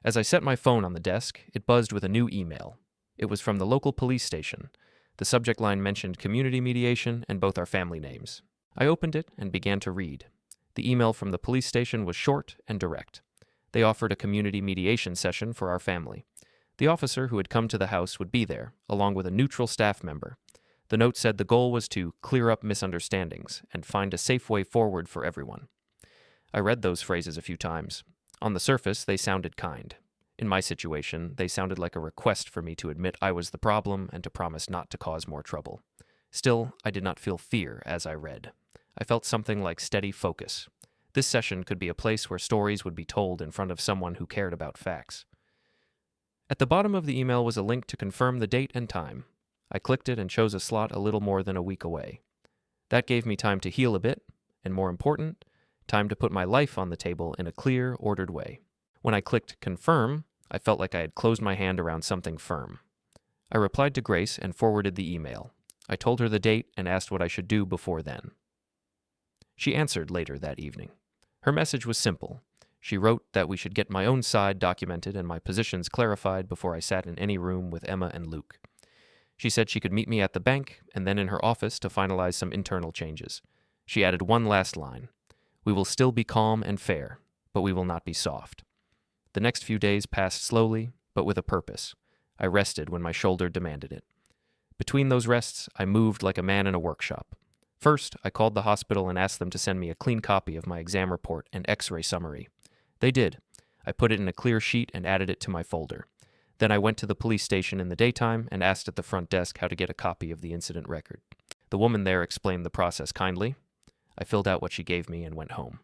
Speaker 1: As I set my phone on the desk, it buzzed with a new email. It was from the local police station. The subject line mentioned community mediation and both our family names. I opened it and began to read. The email from the police station was short and direct. They offered a community mediation session for our family. The officer who had come to the house would be there, along with a neutral staff member. The note said the goal was to clear up misunderstandings and find a safe way forward for everyone. I read those phrases a few times. On the surface, they sounded kind. In my situation, they sounded like a request for me to admit I was the problem and to promise not to cause more trouble. Still, I did not feel fear as I read. I felt something like steady focus. This session could be a place where stories would be told in front of someone who cared about facts. At the bottom of the email was a link to confirm the date and time. I clicked it and chose a slot a little more than a week away. That gave me time to heal a bit, and more important, time to put my life on the table in a clear, ordered way. When I clicked confirm, I felt like I had closed my hand around something firm. I replied to Grace and forwarded the email. I told her the date and asked what I should do before then. She answered later that evening. Her message was simple. She wrote that we should get my own side documented and my positions clarified before I sat in any room with Emma and Luke. She said she could meet me at the bank and then in her office to finalize some internal changes. She added one last line. We will still be calm and fair, but we will not be soft. The next few days passed slowly, but with a purpose. I rested when my shoulder demanded it. Between those rests, I moved like a man in a workshop. First, I called the hospital and asked them to send me a clean copy of my exam report and x-ray summary. They did. I put it in a clear sheet and added it to my folder. Then I went to the police station in the daytime and asked at the front desk how to get a copy of the incident record. The woman there explained the process kindly. I filled out what she gave me and went home.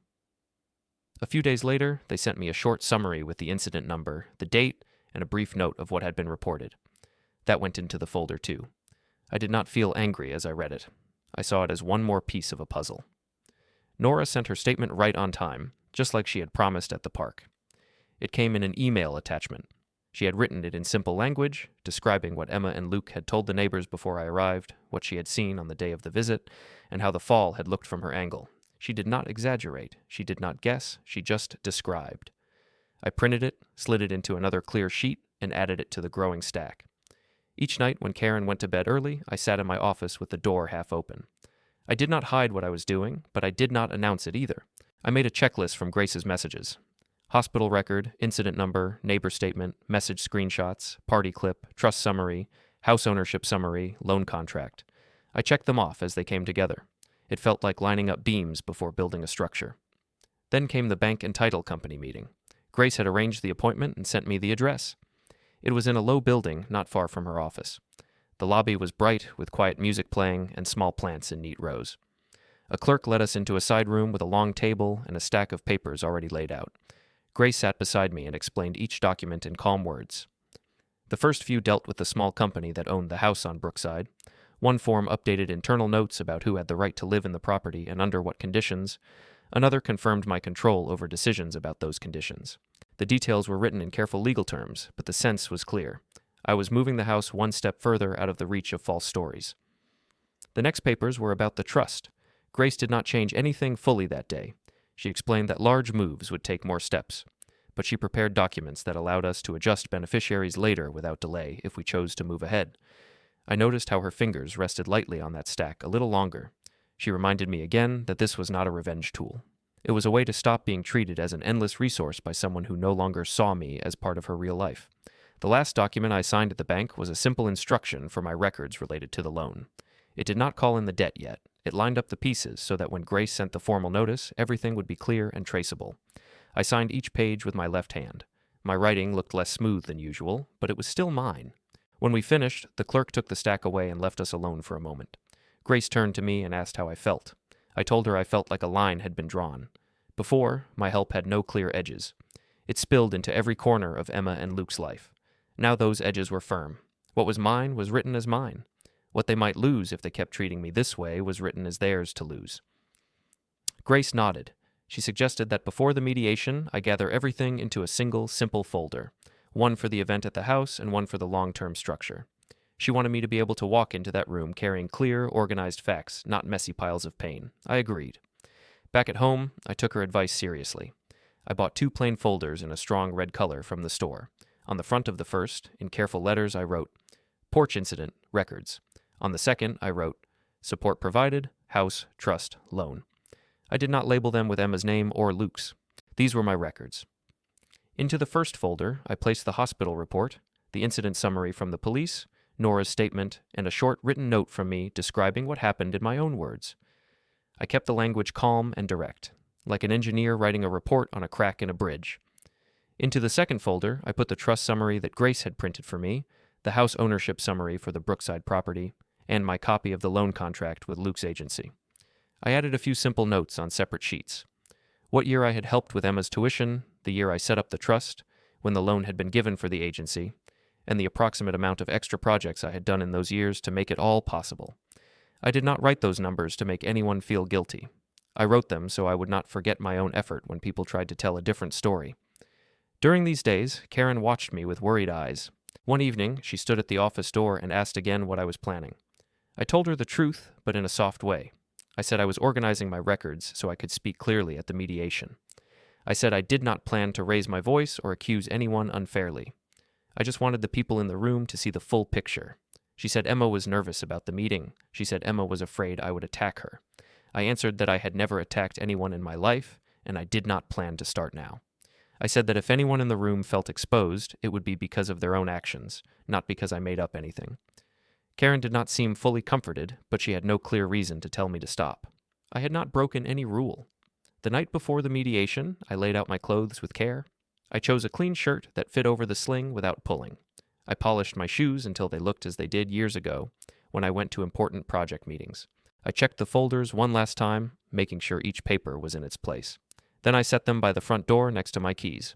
Speaker 1: A few days later, they sent me a short summary with the incident number, the date, and a brief note of what had been reported. That went into the folder too. I did not feel angry as I read it. I saw it as one more piece of a puzzle. Nora sent her statement right on time, just like she had promised at the park. It came in an email attachment. She had written it in simple language, describing what Emma and Luke had told the neighbors before I arrived, what she had seen on the day of the visit, and how the fall had looked from her angle. She did not exaggerate. She did not guess. She just described. I printed it, slid it into another clear sheet, and added it to the growing stack. Each night when Karen went to bed early, I sat in my office with the door half open. I did not hide what I was doing, but I did not announce it either. I made a checklist from Grace's messages. Hospital record, incident number, neighbor statement, message screenshots, party clip, trust summary, house ownership summary, loan contract. I checked them off as they came together. It felt like lining up beams before building a structure. Then came the bank and title company meeting. Grace had arranged the appointment and sent me the address. It was in a low building not far from her office. The lobby was bright, with quiet music playing and small plants in neat rows. A clerk led us into a side room with a long table and a stack of papers already laid out. Grace sat beside me and explained each document in calm words. The first few dealt with the small company that owned the house on Brookside. One form updated internal notes about who had the right to live in the property and under what conditions. Another confirmed my control over decisions about those conditions. The details were written in careful legal terms, but the sense was clear. I was moving the house one step further out of the reach of false stories. The next papers were about the trust. Grace did not change anything fully that day. She explained that large moves would take more steps, but she prepared documents that allowed us to adjust beneficiaries later without delay if we chose to move ahead. I noticed how her fingers rested lightly on that stack a little longer. She reminded me again that this was not a revenge tool. It was a way to stop being treated as an endless resource by someone who no longer saw me as part of her real life. The last document I signed at the bank was a simple instruction for my records related to the loan. It did not call in the debt yet. It lined up the pieces so that when Grace sent the formal notice, everything would be clear and traceable. I signed each page with my left hand. My writing looked less smooth than usual, but it was still mine. When we finished, the clerk took the stack away and left us alone for a moment. Grace turned to me and asked how I felt. I told her I felt like a line had been drawn. Before, my help had no clear edges. It spilled into every corner of Emma and Luke's life. Now those edges were firm. What was mine was written as mine. What they might lose if they kept treating me this way was written as theirs to lose. Grace nodded. She suggested that before the mediation, I gather everything into a single, simple folder, one for the event at the house and one for the long-term structure. She wanted me to be able to walk into that room carrying clear, organized facts, not messy piles of pain. I agreed. Back at home, I took her advice seriously. I bought 2 plain folders in a strong red color from the store. On the front of the first, in careful letters, I wrote, Porch Incident, Records. On the second, I wrote, Support Provided, House, Trust, Loan. I did not label them with Emma's name or Luke's. These were my records. Into the first folder, I placed the hospital report, the incident summary from the police, Nora's statement, and a short written note from me describing what happened in my own words. I kept the language calm and direct, like an engineer writing a report on a crack in a bridge. Into the second folder, I put the trust summary that Grace had printed for me, the house ownership summary for the Brookside property, and my copy of the loan contract with Luke's agency. I added a few simple notes on separate sheets. What year I had helped with Emma's tuition, the year I set up the trust, when the loan had been given for the agency, and the approximate amount of extra projects I had done in those years to make it all possible. I did not write those numbers to make anyone feel guilty. I wrote them so I would not forget my own effort when people tried to tell a different story. During these days, Karen watched me with worried eyes. One evening, she stood at the office door and asked again what I was planning. I told her the truth, but in a soft way. I said I was organizing my records so I could speak clearly at the mediation. I said I did not plan to raise my voice or accuse anyone unfairly. I just wanted the people in the room to see the full picture. She said Emma was nervous about the meeting. She said Emma was afraid I would attack her. I answered that I had never attacked anyone in my life, and I did not plan to start now. I said that if anyone in the room felt exposed, it would be because of their own actions, not because I made up anything. Karen did not seem fully comforted, but she had no clear reason to tell me to stop. I had not broken any rule. The night before the mediation, I laid out my clothes with care. I chose a clean shirt that fit over the sling without pulling. I polished my shoes until they looked as they did years ago when I went to important project meetings. I checked the folders one last time, making sure each paper was in its place. Then I set them by the front door next to my keys.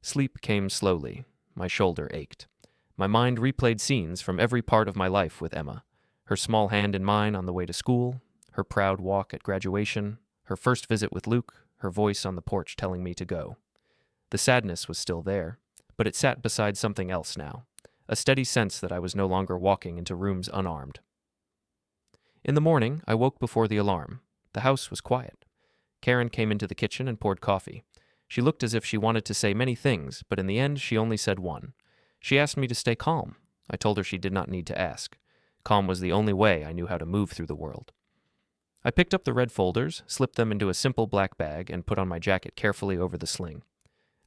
Speaker 1: Sleep came slowly. My shoulder ached. My mind replayed scenes from every part of my life with Emma. Her small hand in mine on the way to school, her proud walk at graduation, her first visit with Luke, her voice on the porch telling me to go. The sadness was still there, but it sat beside something else now, a steady sense that I was no longer walking into rooms unarmed. In the morning, I woke before the alarm. The house was quiet. Karen came into the kitchen and poured coffee. She looked as if she wanted to say many things, but in the end she only said one. She asked me to stay calm. I told her she did not need to ask. Calm was the only way I knew how to move through the world. I picked up the red folders, slipped them into a simple black bag, and put on my jacket carefully over the sling.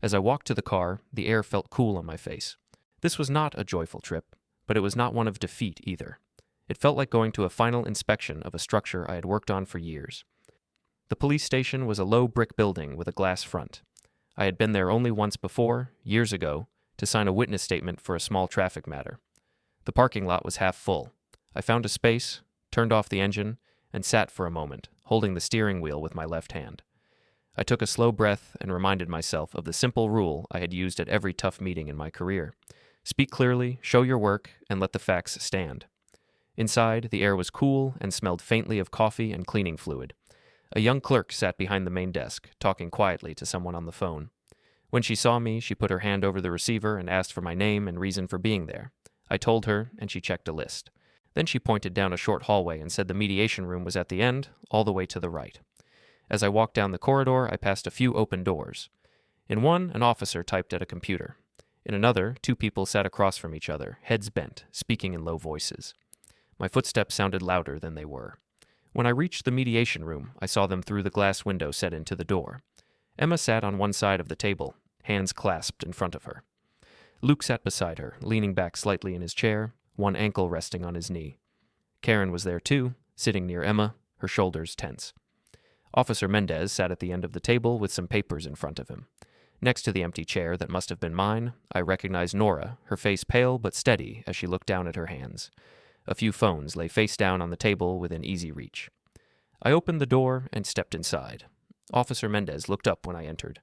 Speaker 1: As I walked to the car, the air felt cool on my face. This was not a joyful trip, but it was not one of defeat either. It felt like going to a final inspection of a structure I had worked on for years. The police station was a low brick building with a glass front. I had been there only once before, years ago, to sign a witness statement for a small traffic matter. The parking lot was half full. I found a space, turned off the engine, and sat for a moment, holding the steering wheel with my left hand. I took a slow breath and reminded myself of the simple rule I had used at every tough meeting in my career. Speak clearly, show your work, and let the facts stand. Inside, the air was cool and smelled faintly of coffee and cleaning fluid. A young clerk sat behind the main desk, talking quietly to someone on the phone. When she saw me, she put her hand over the receiver and asked for my name and reason for being there. I told her, and she checked a list. Then she pointed down a short hallway and said the mediation room was at the end, all the way to the right. As I walked down the corridor, I passed a few open doors. In one, an officer typed at a computer. In another, two people sat across from each other, heads bent, speaking in low voices. My footsteps sounded louder than they were. When I reached the mediation room, I saw them through the glass window set into the door. Emma sat on one side of the table, hands clasped in front of her. Luke sat beside her, leaning back slightly in his chair, one ankle resting on his knee. Karen was there too, sitting near Emma, her shoulders tense. Officer Mendez sat at the end of the table with some papers in front of him. Next to the empty chair that must have been mine, I recognized Nora, her face pale but steady as she looked down at her hands. A few phones lay face down on the table within easy reach. I opened the door and stepped inside. Officer Mendez looked up when I entered.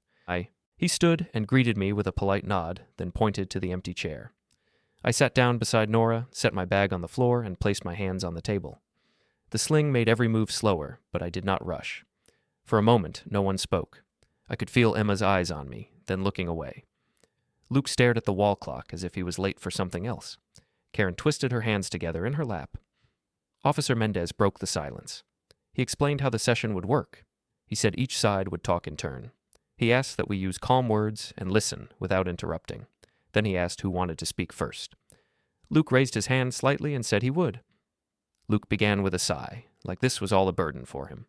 Speaker 1: He stood and greeted me with a polite nod, then pointed to the empty chair. I sat down beside Nora, set my bag on the floor, and placed my hands on the table. The sling made every move slower, but I did not rush. For a moment, no one spoke. I could feel Emma's eyes on me, then looking away. Luke stared at the wall clock as if he was late for something else. Karen twisted her hands together in her lap. Officer Mendez broke the silence. He explained how the session would work. He said each side would talk in turn. He asked that we use calm words and listen without interrupting. Then he asked who wanted to speak first. Luke raised his hand slightly and said he would. Luke began with a sigh, like this was all a burden for him.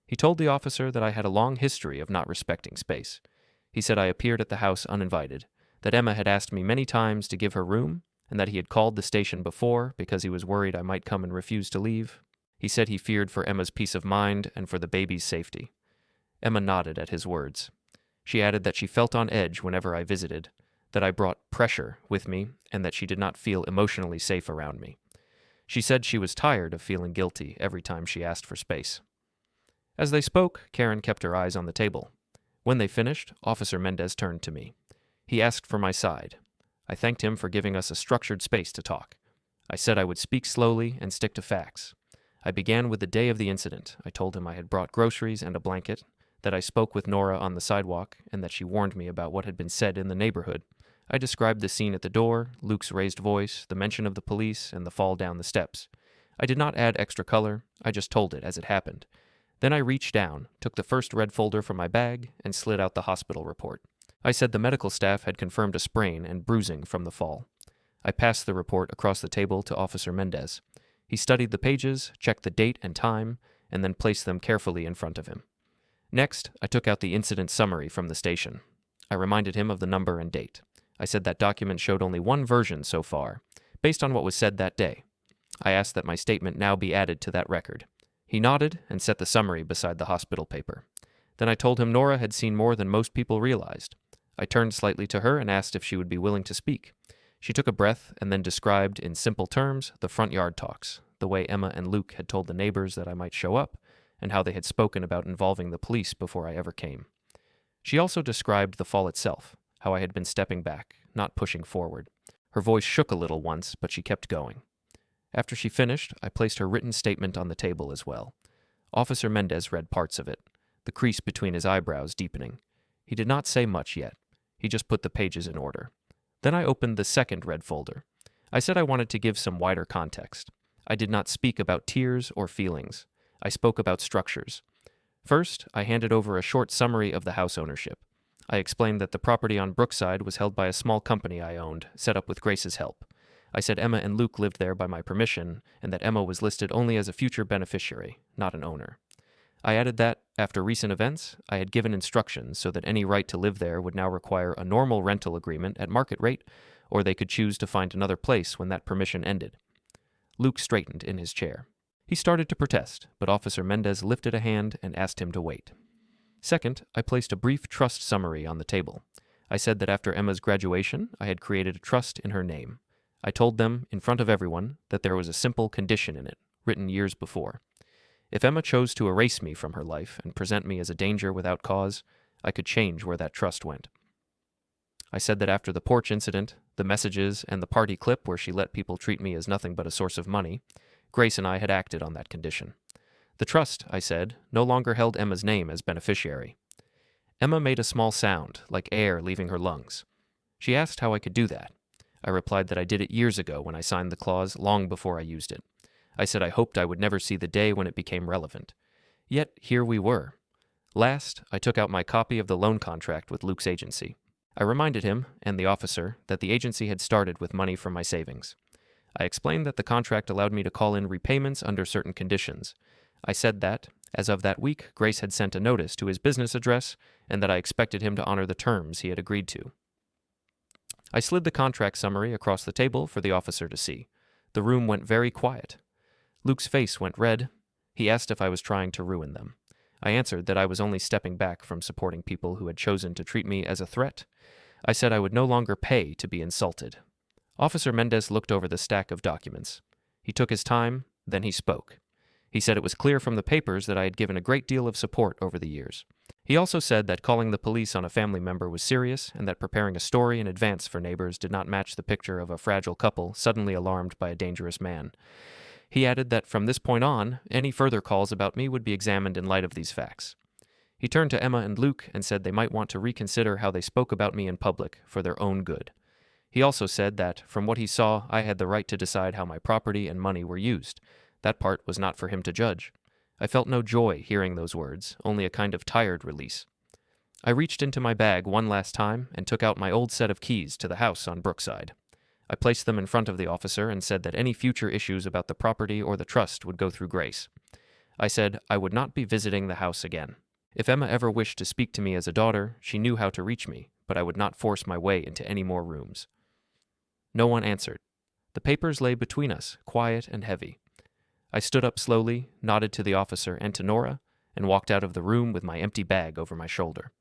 Speaker 1: He told the officer that I had a long history of not respecting space. He said I appeared at the house uninvited, that Emma had asked me many times to give her room, and that he had called the station before because he was worried I might come and refuse to leave. He said he feared for Emma's peace of mind and for the baby's safety. Emma nodded at his words. She added that she felt on edge whenever I visited, that I brought pressure with me, and that she did not feel emotionally safe around me. She said she was tired of feeling guilty every time she asked for space. As they spoke, Karen kept her eyes on the table. When they finished, Officer Mendez turned to me. He asked for my side. I thanked him for giving us a structured space to talk. I said I would speak slowly and stick to facts. I began with the day of the incident. I told him I had brought groceries and a blanket, that I spoke with Nora on the sidewalk, and that she warned me about what had been said in the neighborhood. I described the scene at the door, Luke's raised voice, the mention of the police, and the fall down the steps. I did not add extra color, I just told it as it happened. Then I reached down, took the first red folder from my bag, and slid out the hospital report. I said the medical staff had confirmed a sprain and bruising from the fall. I passed the report across the table to Officer Mendez. He studied the pages, checked the date and time, and then placed them carefully in front of him. Next, I took out the incident summary from the station. I reminded him of the number and date. I said that document showed only one version so far, based on what was said that day. I asked that my statement now be added to that record. He nodded and set the summary beside the hospital paper. Then I told him Nora had seen more than most people realized. I turned slightly to her and asked if she would be willing to speak. She took a breath and then described in simple terms the front yard talks, the way Emma and Luke had told the neighbors that I might show up, and how they had spoken about involving the police before I ever came. She also described the fall itself, how I had been stepping back, not pushing forward. Her voice shook a little once, but she kept going. After she finished, I placed her written statement on the table as well. Officer Mendez read parts of it, the crease between his eyebrows deepening. He did not say much yet. He just put the pages in order. Then I opened the second red folder. I said I wanted to give some wider context. I did not speak about tears or feelings. I spoke about structures. First, I handed over a short summary of the house ownership. I explained that the property on Brookside was held by a small company I owned, set up with Grace's help. I said Emma and Luke lived there by my permission, and that Emma was listed only as a future beneficiary, not an owner. I added that, after recent events, I had given instructions so that any right to live there would now require a normal rental agreement at market rate, or they could choose to find another place when that permission ended. Luke straightened in his chair. He started to protest, but Officer Mendez lifted a hand and asked him to wait. Second, I placed a brief trust summary on the table. I said that after Emma's graduation, I had created a trust in her name. I told them, in front of everyone, that there was a simple condition in it, written years before. If Emma chose to erase me from her life and present me as a danger without cause, I could change where that trust went. I said that after the porch incident, the messages, and the party clip where she let people treat me as nothing but a source of money, Grace and I had acted on that condition. The trust, I said, no longer held Emma's name as beneficiary. Emma made a small sound, like air leaving her lungs. She asked how I could do that. I replied that I did it years ago when I signed the clause, long before I used it. I said I hoped I would never see the day when it became relevant. Yet here we were. Last, I took out my copy of the loan contract with Luke's agency. I reminded him, and the officer, that the agency had started with money from my savings. I explained that the contract allowed me to call in repayments under certain conditions. I said that, as of that week, Grace had sent a notice to his business address, and that I expected him to honor the terms he had agreed to. I slid the contract summary across the table for the officer to see. The room went very quiet. Luke's face went red. He asked if I was trying to ruin them. I answered that I was only stepping back from supporting people who had chosen to treat me as a threat. I said I would no longer pay to be insulted. Officer Mendez looked over the stack of documents. He took his time, then he spoke. He said it was clear from the papers that I had given a great deal of support over the years. He also said that calling the police on a family member was serious and that preparing a story in advance for neighbors did not match the picture of a fragile couple suddenly alarmed by a dangerous man. He added that from this point on, any further calls about me would be examined in light of these facts. He turned to Emma and Luke and said they might want to reconsider how they spoke about me in public for their own good. He also said that, from what he saw, I had the right to decide how my property and money were used. That part was not for him to judge. I felt no joy hearing those words, only a kind of tired release. I reached into my bag one last time and took out my old set of keys to the house on Brookside. I placed them in front of the officer and said that any future issues about the property or the trust would go through Grace. I said I would not be visiting the house again. If Emma ever wished to speak to me as a daughter, she knew how to reach me, but I would not force my way into any more rooms. No one answered. The papers lay between us, quiet and heavy. I stood up slowly, nodded to the officer and to Nora, and walked out of the room with my empty bag over my shoulder.